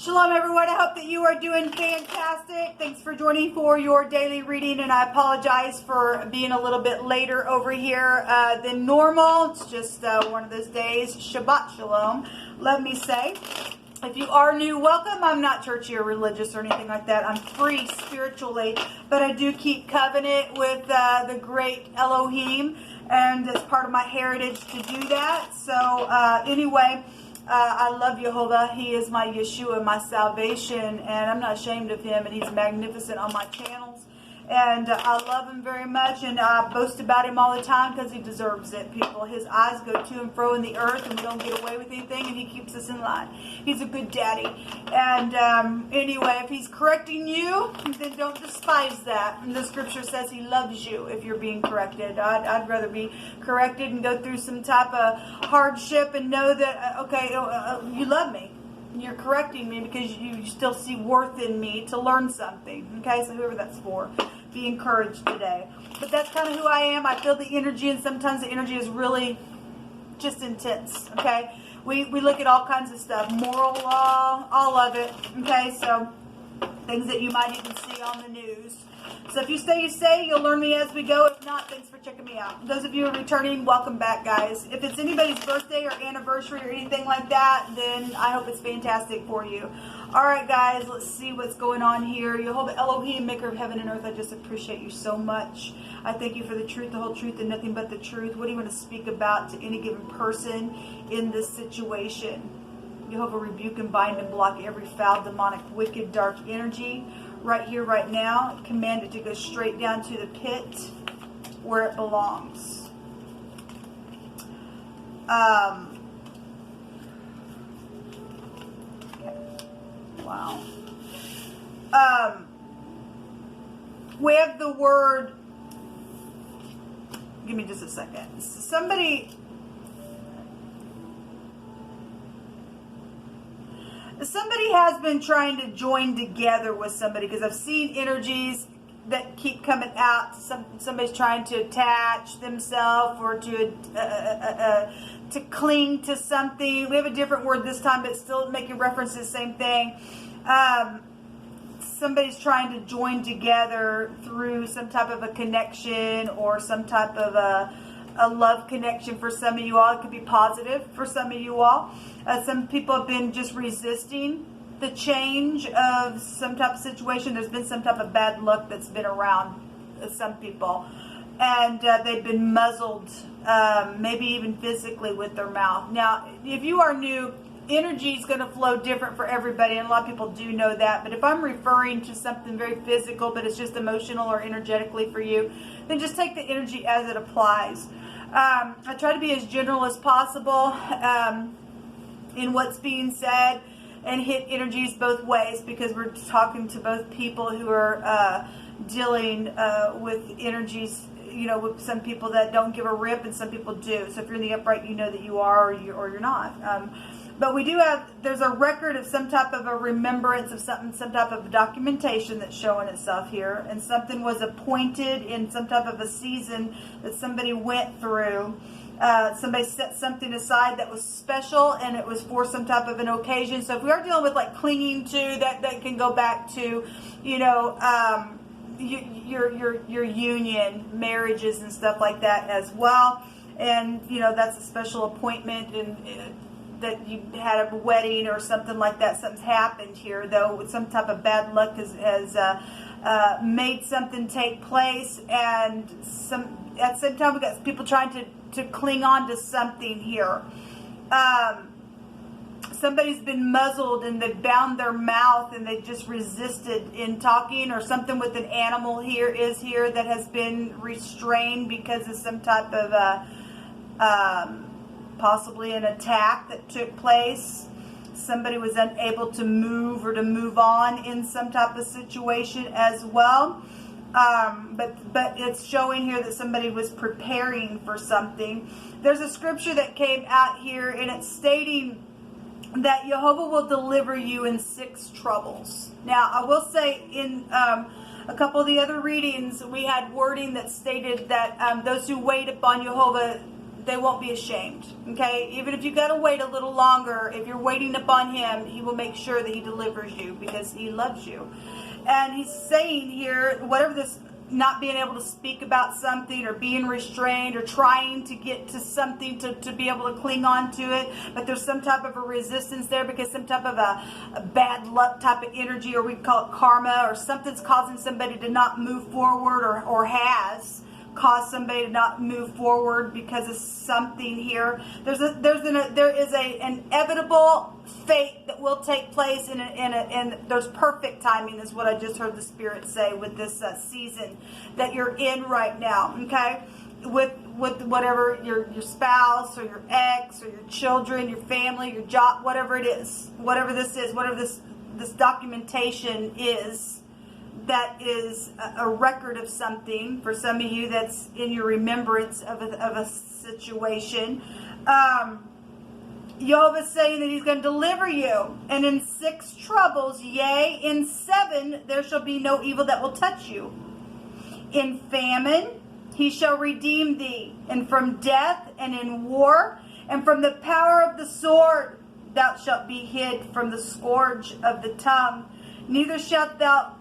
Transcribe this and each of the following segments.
Shalom everyone, I hope that you are doing fantastic. Thanks for joining for your daily reading, and I apologize for being a little bit later over here than normal. It's just one of those days. Shabbat Shalom, let me say. If you are new, welcome. I'm not churchy or religious or anything like that. I'm free spiritually, but I do keep covenant with the great Elohim, and it's part of my heritage to do that. So anyway, I love Jehovah. He is my Yeshua, my salvation, and I'm not ashamed of him, and he's magnificent on my channels. And I love him very much, and I boast about him all the time because he deserves it, people. His eyes go to and fro in the earth, and we don't get away with anything, and he keeps us in line. He's a good daddy. And anyway, if he's correcting you, then don't despise that. And the scripture says he loves you if you're being corrected. I'd rather be corrected and go through some type of hardship and know that, okay, you love me. You're correcting me because you still see worth in me to learn something. Okay, so whoever that's for, be encouraged today. But that's kind of who I am. I feel the energy, and sometimes the energy is really just intense. Okay, we look at all kinds of stuff, moral law, all of it. Okay, so things that you might even see on the news. So if you stay, you stay. You'll learn me as we go. If not, thanks for checking me out. Those of you who are returning, welcome back, guys. If it's anybody's birthday or anniversary or anything like that, then I hope it's fantastic for you. All right, guys, let's see what's going on here. Jehovah Elohim, maker of heaven and earth, I just appreciate you so much. I thank you for the truth, the whole truth, and nothing but the truth. What do you want to speak about to any given person in this situation? Jehovah, rebuke and bind and block every foul, demonic, wicked, dark energy right here, right now. Command it to go straight down to the pit where it belongs. Wow. We have the word, give me just a second. Somebody has been trying to join together with somebody, because I've seen energies that keep coming out. Somebody's trying to attach themselves or to cling to something. We have a different word this time, but still making reference to the same thing. Somebody's trying to join together through some type of a connection or some type of a love connection for some of you all. It could be positive for some of you all. Some people have been just resisting the change of some type of situation. There's been some type of bad luck that's been around some people, and they've been muzzled, maybe even physically with their mouth. Now, if you are new, energy is going to flow different for everybody, and a lot of people do know that. But if I'm referring to something very physical, but it's just emotional or energetically for you, then just take the energy as it applies. I try to be as general as possible in what's being said, and hit energies both ways, because we're talking to both people who are dealing with energies, you know, with some people that don't give a rip and some people do. So if you're in the upright, you know that you are, or you're not. But we do have, there's a record of some type of a remembrance of something, some type of documentation that's showing itself here, and something was appointed in some type of a season that somebody went through. Somebody set something aside that was special, and it was for some type of an occasion. So if we are dealing with like clinging to, that can go back to, you know, your union, marriages and stuff like that as well. And you know, that's a special appointment, and that you had a wedding or something like that. Something's happened here, though, with some type of bad luck has made something take place, and at the same time we got people trying to cling on to something here. Somebody's been muzzled, and they've bound their mouth, and they just resisted in talking, or something with an animal here that has been restrained because of some type of possibly an attack that took place. Somebody was unable to move or to move on in some type of situation as well. But it's showing here that somebody was preparing for something. There's a scripture that came out here, and it's stating that Jehovah will deliver you in 6 troubles. Now, I will say in a couple of the other readings, we had wording that stated that those who wait upon Jehovah, they won't be ashamed. Okay, even if you got to wait a little longer, if you're waiting upon him, he will make sure that he delivers you because he loves you. And he's saying here, whatever this, not being able to speak about something or being restrained or trying to get to something to be able to cling on to it, but there's some type of a resistance there because some type of a bad luck type of energy, or we call it karma, or something's causing somebody to not move forward, or has caused somebody to not move forward because of something here. There is an inevitable fate that will take place, and there's perfect timing, is what I just heard the Spirit say with this season that you're in right now. Okay, with whatever your spouse or your ex or your children, your family, your job, whatever it is, whatever this is, whatever this documentation is. That is a record of something. For some of you, that's in your remembrance of a situation. Jehovah's saying that he's going to deliver you. And in 6 troubles, yea, in 7, there shall be no evil that will touch you. In famine, he shall redeem thee. And from death, and in war, and from the power of the sword, thou shalt be hid from the scourge of the tongue. Neither shalt thou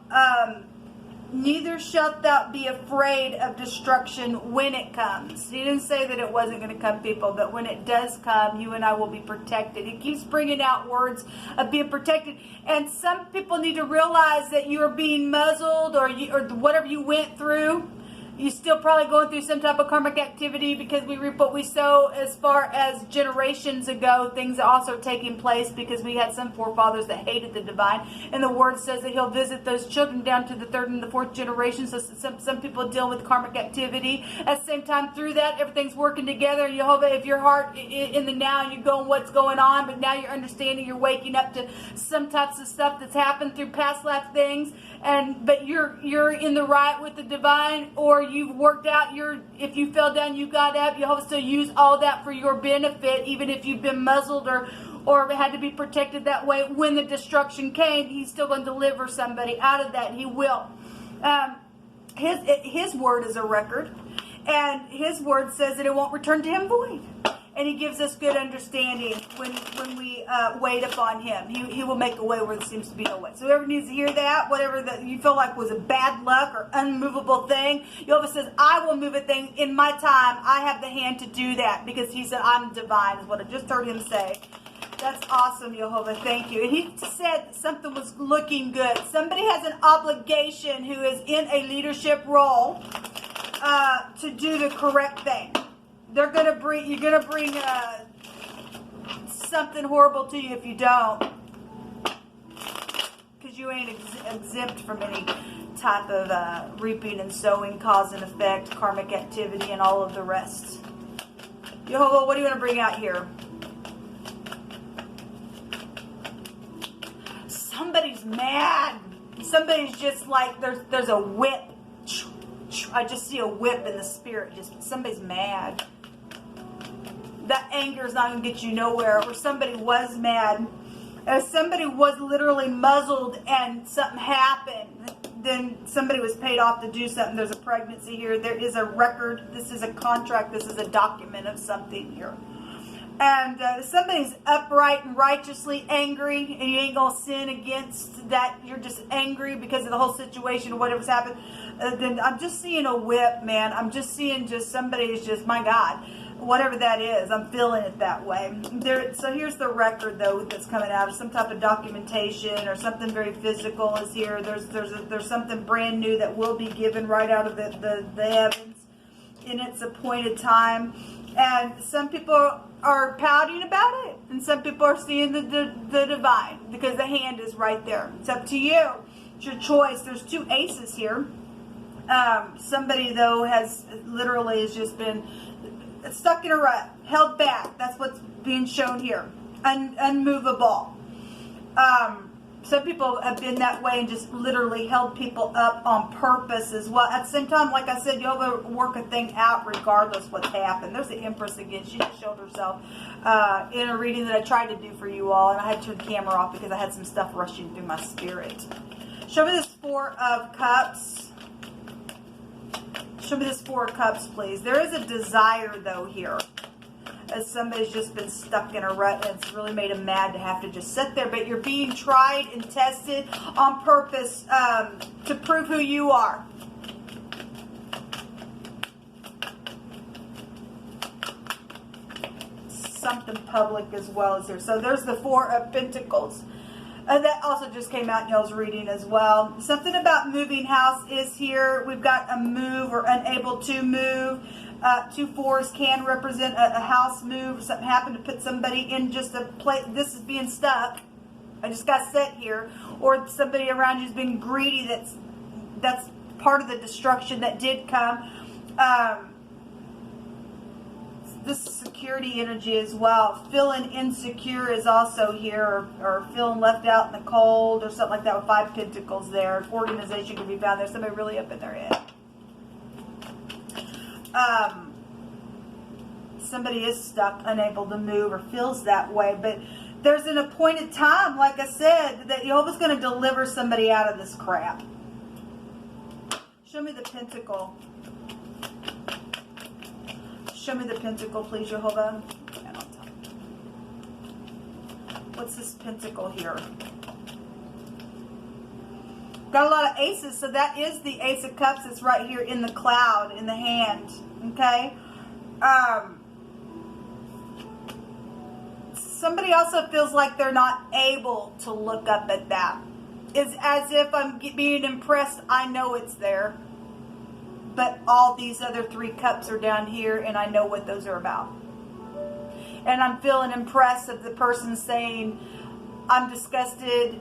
be afraid of destruction when it comes. He didn't say that it wasn't going to come, people, but when it does come, you and I will be protected. He keeps bringing out words of being protected. And some people need to realize that you are being muzzled, or whatever you went through. You're still probably going through some type of karmic activity, because we reap what we sow. As far as generations ago, things are also taking place because we had some forefathers that hated the divine. And the word says that he'll visit those children down to the 3rd and the 4th generation. So some people deal with karmic activity. At the same time, through that, everything's working together. Jehovah, if your heart in the now, and you're going what's going on, but now you're understanding, you're waking up to some types of stuff that's happened through past life things. But you're in the right with the divine, or you've worked out if you fell down, you got up. You hope to use all that for your benefit, even if you've been muzzled or had to be protected that way. When the destruction came, he's still going to deliver somebody out of that. He will. His word is a record, and his word says that it won't return to him void. And he gives us good understanding when we wait upon him. He will make a way where there seems to be no way. So whoever needs to hear that, whatever that you feel like was a bad luck or unmovable thing, Jehovah says, I will move a thing in my time. I have the hand to do that, because he said, I'm divine, is what I just heard him say. That's awesome, Jehovah. Thank you. And he said something was looking good. Somebody has an obligation who is in a leadership role to do the correct thing. You're gonna bring something horrible to you if you don't, because you ain't exempt from any type of reaping and sowing, cause and effect, karmic activity, and all of the rest. Jehovah, what do you want to bring out here? Somebody's mad. Somebody's just like, there's a whip. I just see a whip in the spirit. Just somebody's mad. That anger is not going to get you nowhere. Or somebody was mad. If somebody was literally muzzled and something happened, then somebody was paid off to do something. There's a pregnancy here. There is a record. This is a contract. This is a document of something here. And somebody's upright and righteously angry, and you ain't going to sin against that. You're just angry because of the whole situation or whatever's happened. Then I'm just seeing a whip, man. I'm just seeing somebody is just, my God. Whatever that is, I'm feeling it that way. So here's the record, though, that's coming out. Some type of documentation or something very physical is here. There's something brand new that will be given right out of the heavens in its appointed time. And some people are pouting about it, and some people are seeing the divine, because the hand is right there. It's up to you. It's your choice. There's 2 aces here. Somebody, though, has just been stuck in a rut, held back. That's what's being shown here. Unmovable. Some people have been that way and just literally held people up on purpose as well. At the same time, like I said, you'll work a thing out regardless what's happened. There's the Empress again. She just showed herself in a reading that I tried to do for you all, and I had to turn the camera off because I had some stuff rushing through my spirit. Show me this 4 of Cups. Show me this 4 of Cups, please. There is a desire, though, here. as somebody's just been stuck in a rut and it's really made them mad to have to just sit there. But you're being tried and tested on purpose to prove who you are. Something public as well as here. So there's the Four of Pentacles. That also just came out in y'all's reading as well. Something about moving house is here. We've got a move or unable to move. 2 4s can represent a house move. Something happened to put somebody in just a place. This is being stuck. I just got set here. Or somebody around you has been greedy. That's part of the destruction that did come. This security energy as well. Feeling insecure is also here, or feeling left out in the cold or something like that with 5 Pentacles there. Organization can be found there. Somebody really up in their head. Somebody is stuck, unable to move, or feels that way. But there's an appointed time, like I said, that Jehovah's going to deliver somebody out of this crap. Show me the Pentacle. Show me the Pentacle, please, Jehovah. What's this Pentacle here? Got a lot of aces, so that is the Ace of Cups that's right here in the cloud, in the hand. Okay? Somebody also feels like they're not able to look up at that. It's as if I'm being impressed. I know it's there. But all these other 3 cups are down here, and I know what those are about. And I'm feeling impressed of the person saying, I'm disgusted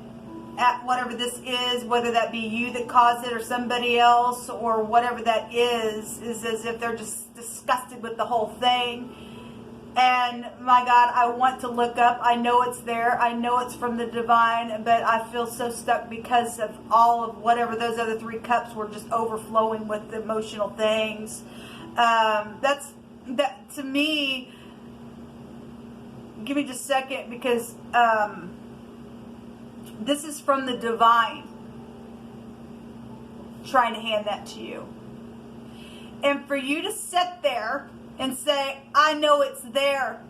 at whatever this is, whether that be you that caused it or somebody else or whatever that is as if they're just disgusted with the whole thing. And my God, I want to look up. I know it's there. I know it's from the divine, but I feel so stuck because of all of whatever those other 3 cups were just overflowing with emotional things. That to me, give me just a second, because this is from the divine trying to hand that to you. And for you to sit there and say, I know it's there,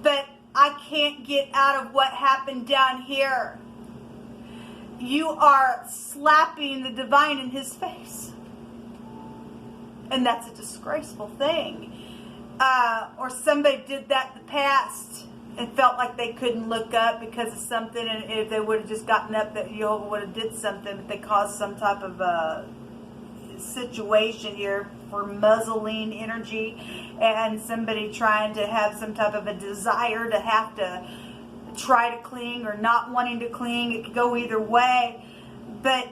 but I can't get out of what happened down here. You are slapping the divine in his face. And that's a disgraceful thing. Or somebody did that in the past and felt like they couldn't look up because of something, and if they would have just gotten up, that Jehovah would have did something, but they caused some type of situation here for muzzling energy, and somebody trying to have some type of a desire to have to try to cling or not wanting to cling. It could go either way, but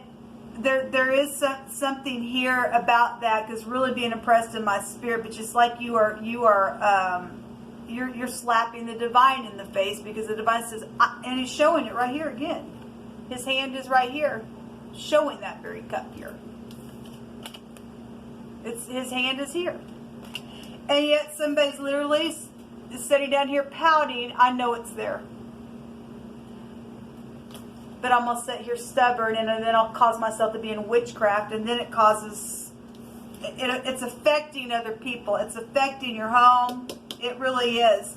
there is something here about that, because really being impressed in my spirit. But just like you're slapping the divine in the face, because the divine says, and he's showing it right here again. His hand is right here, showing that very cup here. His hand is here. And yet somebody's literally sitting down here pouting. I know it's there. But I'm going to sit here stubborn, and then I'll cause myself to be in witchcraft, and then it causes, it's affecting other people. It's affecting your home. It really is.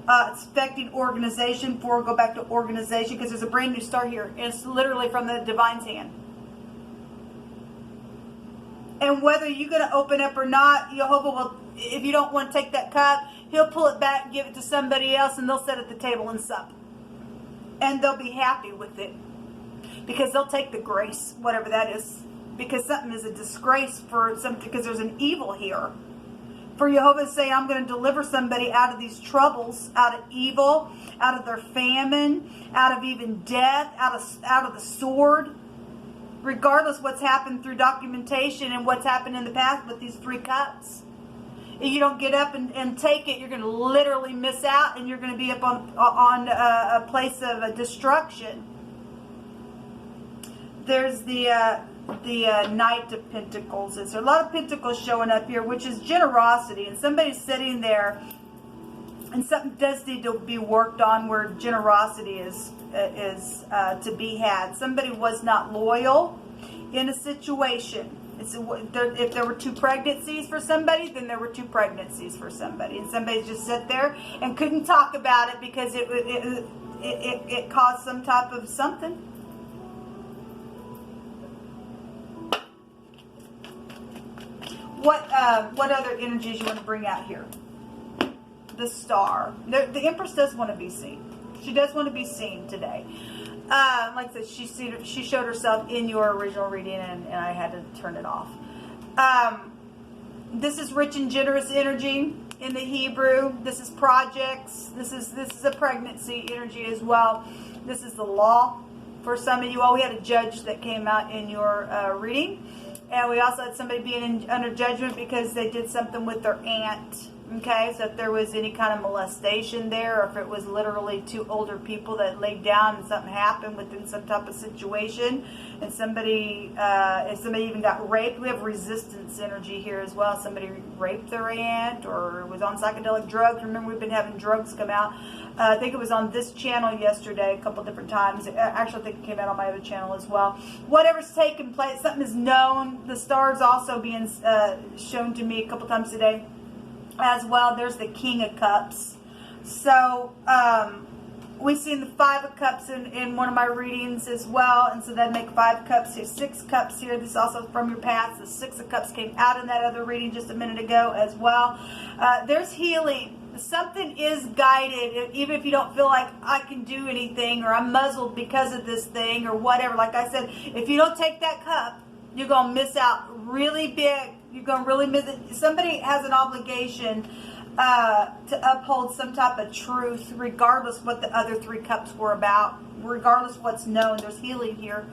It's affecting organization. Before we go back to organization, because there's a brand new start here. And it's literally from the divine's hand. And whether you're going to open up or not, Jehovah will, if you don't want to take that cup, he'll pull it back and give it to somebody else, and they'll sit at the table and sup. And they'll be happy with it, because they'll take the grace, whatever that is. Because something is a disgrace for something, because there's an evil here. For Jehovah to say, I'm going to deliver somebody out of these troubles, out of evil, out of their famine, out of even death, out of the sword. Regardless what's happened through documentation and what's happened in the past with these 3 cups. If you don't get up and take it, you're going to literally miss out, and you're going to be up on a place of destruction. There's the Knight of Pentacles. There's a lot of Pentacles showing up here, which is generosity. And somebody's sitting there, and something does need to be worked on where generosity is to be had. Somebody was not loyal in a situation. If there were 2 pregnancies for somebody, then there were 2 pregnancies for somebody. And somebody just sat there and couldn't talk about it because it caused some type of something. What other energies you want to bring out here? The Star. The Empress does want to be seen. She does want to be seen today. Like I said, she showed herself in your original reading, and I had to turn it off. This is rich and generous energy in the Hebrew. This is projects. This is a pregnancy energy as well. This is the law for some of you all. We had a judge that came out in your reading, and we also had somebody being under judgment because they did something with their aunt. Okay, so if there was any kind of molestation there, or if it was literally 2 older people that laid down and something happened within some type of situation, and somebody, if somebody even got raped, we have resistance energy here as well. Somebody raped their aunt or was on psychedelic drugs. Remember, we've been having drugs come out. I think it was on this channel yesterday a couple different times. Actually, I think it came out on my other channel as well. Whatever's taking place, something is known. The Star's also being shown to me a couple times today as well. There's the King of Cups. So we've seen the 5 of Cups in one of my readings as well, and so that'd make 5 cups here, 6 cups here. This is also from your past. The 6 of Cups came out in that other reading just a minute ago as well. There's healing. Something is guided, even if you don't feel like I can do anything, or I'm muzzled because of this thing, or whatever. Like I said, if you don't take that cup, you're going to miss out really big. You're going to really miss it. Somebody has an obligation to uphold some type of truth, regardless what the other 3 cups were about, regardless what's known. There's healing here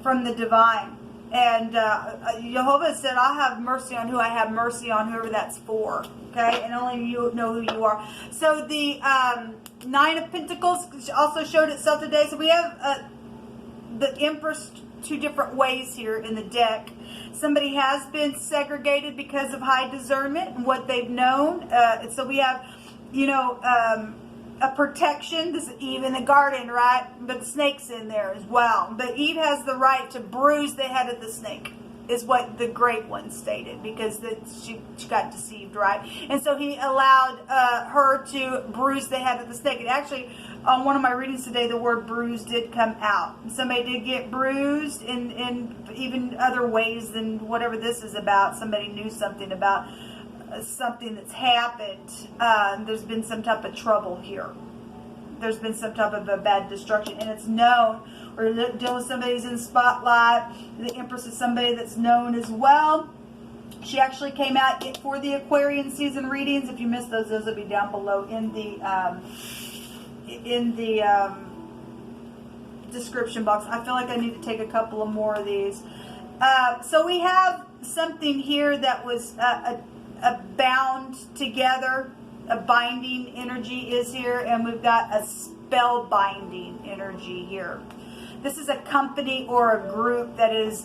from the divine. And Jehovah said, I'll have mercy on who I have mercy on, whoever that's for. Okay? And only you know who you are. So the 9 of Pentacles also showed itself today. So we have the Empress 2 different ways here in the deck. Somebody has been segregated because of high discernment and what they've known. So we have, a protection. This is Eve in the garden, right? But the snake's in there as well. But Eve has the right to bruise the head of the snake, is what the Great One stated, because she got deceived, right? And so he allowed her to bruise the head of the snake. And actually, on one of my readings today, the word bruise did come out. Somebody did get bruised in even other ways than whatever this is about. Somebody knew something about something that's happened. There's been some type of trouble here. There's been some type of a bad destruction, and it's known. We're dealing with somebody who's in the spotlight. The Empress is somebody that's known as well. She actually came out for the Aquarian season readings. If you missed those will be down below in the description box. I feel like I need to take a couple of more of these. So we have something here that was a bound together. A binding energy is here, and we've got a spell binding energy here. This is a company or a group that is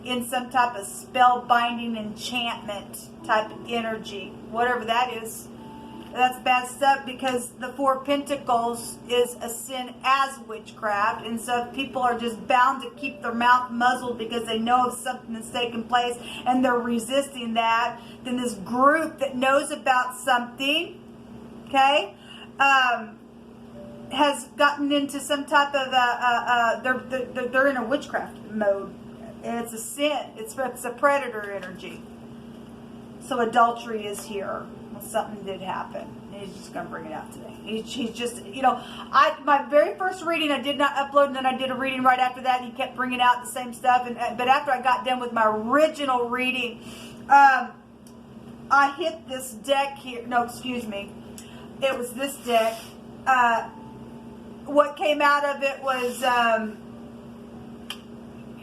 in some type of spell binding enchantment type of energy. Whatever that is, that's bad stuff, because the 4 of Pentacles is a sin as witchcraft. And so if people are just bound to keep their mouth muzzled because they know of something that's taken place and they're resisting that, then this group that knows about something, okay, has gotten into some type of they're in a witchcraft mode, and it's a sin. It's a predator energy. So adultery is here. Well, something did happen. He's just going to bring it out today. He's just, my very first reading I did not upload, and then I did a reading right after that, and he kept bringing out the same stuff. But after I got done with my original reading, I hit this deck here. No, excuse me. It was this deck. What came out of it was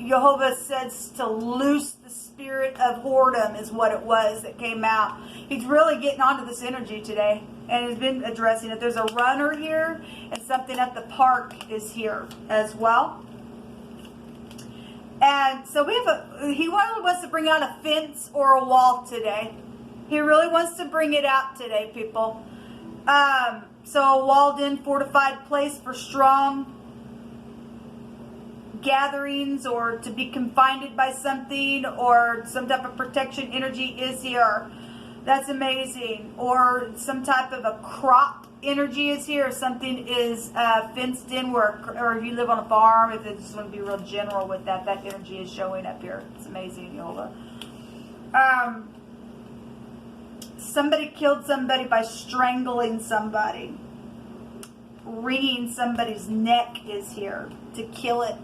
Jehovah says to loose the spirit of whoredom is what it was that came out. He's really getting onto this energy today, and has been addressing it. There's a runner here, and something at the park is here as well. And so he really wants to bring out a fence or a wall today. He really wants to bring it out today, people. So a walled-in, fortified place for strong gatherings or to be confined by something, or some type of protection energy is here. That's amazing. Or some type of a crop energy is here. Or something is fenced in, or if you live on a farm, if it's just going to be real general with that, that energy is showing up here. It's amazing, Yola. Somebody killed somebody by strangling somebody. Wringing somebody's neck is here. To kill it,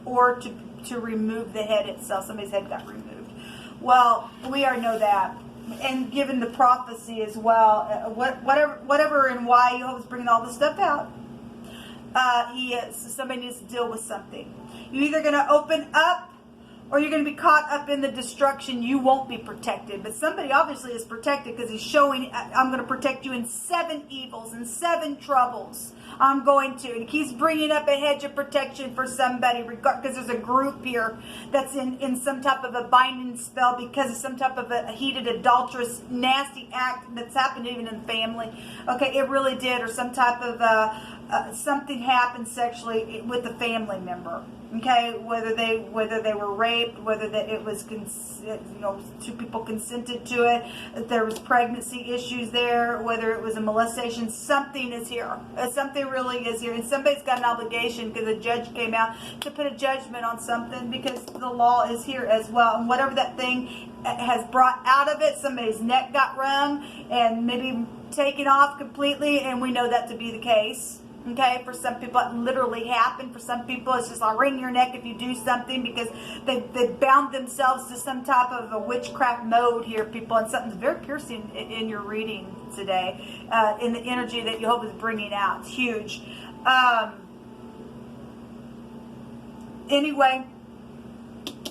or to remove the head itself. Somebody's head got removed. Well, we already know that. And given the prophecy as well, whatever and why Jehovah's bringing all this stuff out, somebody needs to deal with something. You're either going to open up, or you're going to be caught up in the destruction. You won't be protected. But somebody obviously is protected, because he's showing, I'm going to protect you in 7 evils and 7 troubles. I'm going to. And he's bringing up a hedge of protection for somebody, because there's a group here that's in some type of a binding spell because of some type of a heated, adulterous, nasty act that's happened even in the family. Okay, it really did. Or some type of something happened sexually with a family member. Okay, whether they were raped, whether that it was 2 people consented to it, if there was pregnancy issues there, whether it was a molestation, something is here. Something really is here, and somebody's got an obligation, because a judge came out to put a judgment on something, because the law is here as well. And whatever that thing has brought out of it, somebody's neck got wrung and maybe taken off completely, and we know that to be the case. Okay, for some people it literally happened. For some people it's just, I'll wring your neck if you do something, because they bound themselves to some type of a witchcraft mode here, people. And something's very piercing in your reading today, in the energy that Jehovah is bringing out. It's huge. Anyway,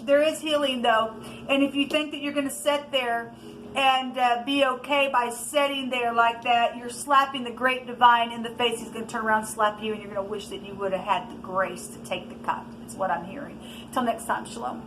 there is healing though. And if you think that you're going to sit there and be okay by sitting there like that, you're slapping the great divine in the face. He's going to turn around and slap you, and you're going to wish that you would have had the grace to take the cup. That's what I'm hearing. Till next time, shalom.